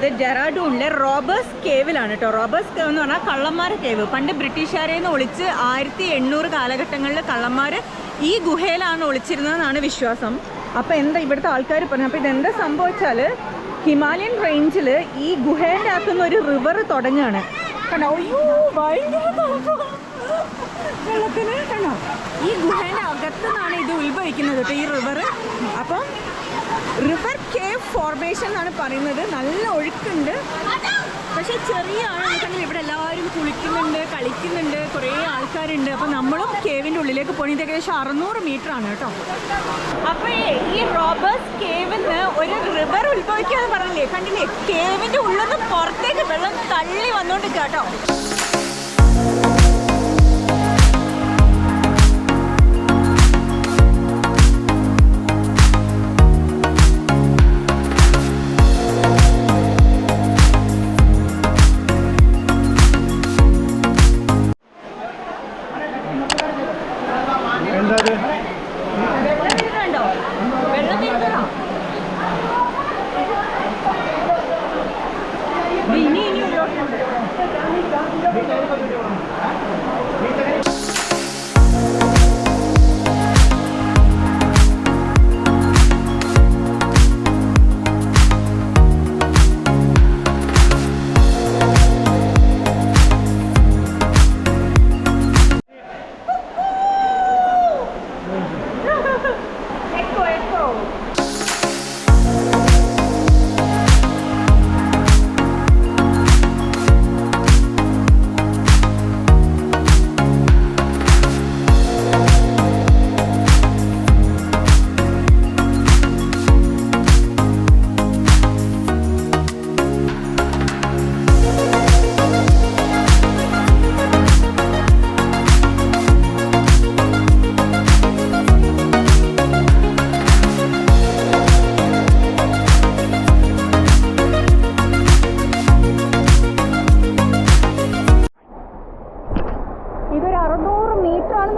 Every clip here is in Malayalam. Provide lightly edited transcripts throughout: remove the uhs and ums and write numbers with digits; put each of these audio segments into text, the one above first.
നിൽക്കുന്നത് ഡെറാഡൂണിലെ റോബേഴ്സ് കേവിലാണ് കേട്ടോ. റോബേഴ്സ് കേവ് എന്ന് പറഞ്ഞാൽ കള്ളന്മാരെ കേവ്. പണ്ട് ബ്രിട്ടീഷുകാരെ നിന്ന് ഒളിച്ച് 1800 കാലഘട്ടങ്ങളിൽ കള്ളന്മാർ ഈ ഗുഹയിലാണ് ഒളിച്ചിരുന്നതെന്നാണ് വിശ്വാസം. അപ്പോൾ എന്താ ഇവിടുത്തെ ആൾക്കാർ പറഞ്ഞു. അപ്പോൾ ഇതെന്താ സംഭവിച്ചാൽ ഹിമാലയൻ റേഞ്ചിൽ ഈ ഗുഹേൻ്റെ അകത്തുനിന്ന് ഒരു റിവർ തുടങ്ങുകയാണ്. കണ്ടോ, അയ്യോ ഭയങ്കര വെള്ളത്തിന് കണ്ടോ. ഈ ഗുഹേൻ്റെ അകത്തുനിന്നാണ് ഇത് ഉത്ഭവിക്കുന്നത് കേട്ടോ ഈ റിവർ. അപ്പം റിവർ കേവ് ഫോർമേഷൻ എന്നാണ് പറയുന്നത്. നല്ല ഒഴുക്കുണ്ട്, പക്ഷേ ചെറിയ ആളുകൾക്കാണെങ്കിൽ ഇവിടെ എല്ലാവരും കുളിക്കുന്നുണ്ട്, കളിക്കുന്നുണ്ട്, കുറേ ആൾക്കാരുണ്ട്. അപ്പം നമ്മളും കേവിൻ്റെ ഉള്ളിലേക്ക് പോയി. ഇത് ഏകദേശം 600 മീറ്ററാണ് കേട്ടോ. അപ്പോൾ ഈ റോബേഴ്സ് കേവിന്ന് ഒരു റിവർ ഉത്ഭവിക്കാന്ന് പറഞ്ഞില്ലേ, കണ്ടില്ലേ? കേവിൻ്റെ ഉള്ളിൽ നിന്ന് പുറത്തേക്ക് വെള്ളം തള്ളി വന്നുകൊണ്ടിരിക്കുക കേട്ടോ.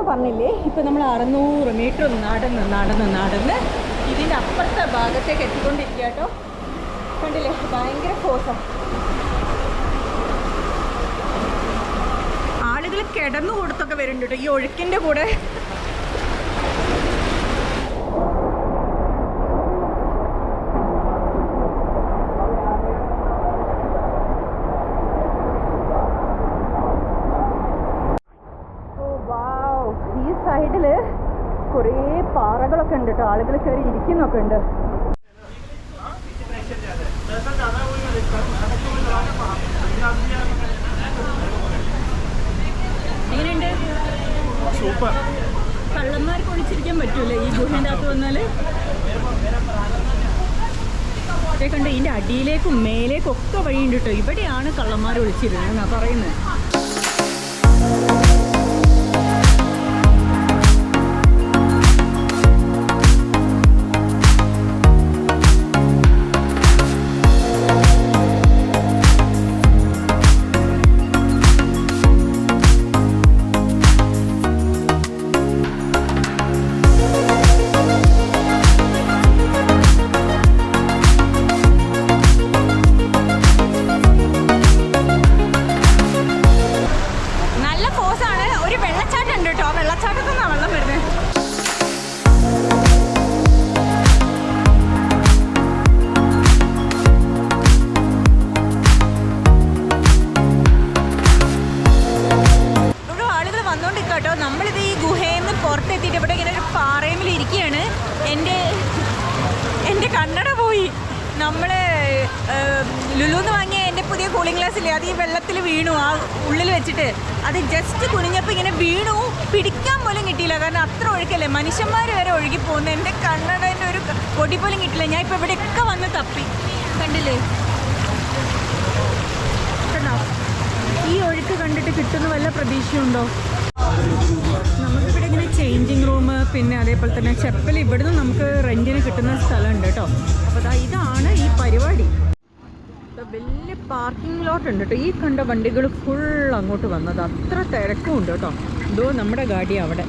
പറഞ്ഞില്ലേ, ഇപ്പം നമ്മൾ 600 മീറ്റർ നടന്ന് ഇതിൻ്റെ അപ്പുറത്തെ ഭാഗത്തേക്ക് എത്തിക്കൊണ്ടിരിക്കുക കേട്ടോ. കണ്ടില്ലേ, ഭയങ്കര ഫോഴ്സാണ്. ആളുകൾ കിടന്നു കൊടുത്തൊക്കെ വരുന്നുണ്ട് കേട്ടോ ഈ ഒഴുക്കിൻ്റെ കൂടെ. സൈഡിൽ കുറേ പാറകളൊക്കെ ഉണ്ട് കേട്ടോ. ആളുകൾ കയറി ഇരിക്കുന്നൊക്കെ ഉണ്ട്. എങ്ങനെയുണ്ട്? സൂപ്പർ. കള്ളന്മാർക്ക് ഒളിച്ചിരിക്കാൻ പറ്റൂലേ ഈ ഗുഹേൻ്റെ അകത്ത് വന്നാൽ? അതേ കണ്ട് ഇതിൻ്റെ അടിയിലേക്കും മേലേക്കും ഒക്കെ വഴിയുണ്ട് കേട്ടോ. ഇവിടെയാണ് കള്ളന്മാർ ഒളിച്ചിരുന്നതെന്നാണ് പറയുന്നത്. നമ്മളിത് ഈ ഗുഹയിൽ നിന്ന് പുറത്തെത്തിയിട്ട് ഇവിടെ ഇങ്ങനെ ഒരു പാറയിൽ ഇരിക്കുകയാണ്. എൻ്റെ കണ്ണട പോയി. നമ്മൾ ലുലുന്ന് വാങ്ങിയ എൻ്റെ പുതിയ കൂളിംഗ് ഗ്ലാസ് ഇല്ലേ, അത് ഈ വെള്ളത്തിൽ വീണു. ആ ഉള്ളിൽ വെച്ചിട്ട് അത് ജസ്റ്റ് കുനിഞ്ഞപ്പോൾ ഇങ്ങനെ വീണു. പിടിക്കാൻ പോലും കിട്ടിയില്ല, കാരണം അത്ര ഒഴുക്കല്ലേ. മനുഷ്യന്മാർ വരെ ഒഴുകി പോകുന്നു. എൻ്റെ കണ്ണടേൻ്റെ ഒരു പൊടി പോലും കിട്ടില്ല. ഞാൻ ഇപ്പോൾ ഇവിടെയൊക്കെ വന്ന് തപ്പി. കണ്ടില്ലേ, കണ്ടോ? ഈ ഒഴുക്ക് കണ്ടിട്ട് കിട്ടുന്ന വല്ല പ്രതീക്ഷയുണ്ടോ? നമുക്കിവിടെ ഇങ്ങനെ ചേഞ്ചിങ് റൂം, പിന്നെ അതേപോലെ തന്നെ ചെപ്പൽ ഇവിടുന്ന് നമുക്ക് റെൻറ്റിന് കിട്ടുന്ന സ്ഥലമുണ്ട് കേട്ടോ. അപ്പോൾ ഇതാണ് ഈ പരിപാടി. വലിയ പാർക്കിംഗ് ലോട്ട് ഉണ്ട് കേട്ടോ. ഈ കണ്ട വണ്ടികൾ ഫുൾ അങ്ങോട്ട് വന്നത്. അത്ര തിരക്കും ഉണ്ട് കേട്ടോ. ഇതോ നമ്മുടെ ഗാഡി അവിടെ.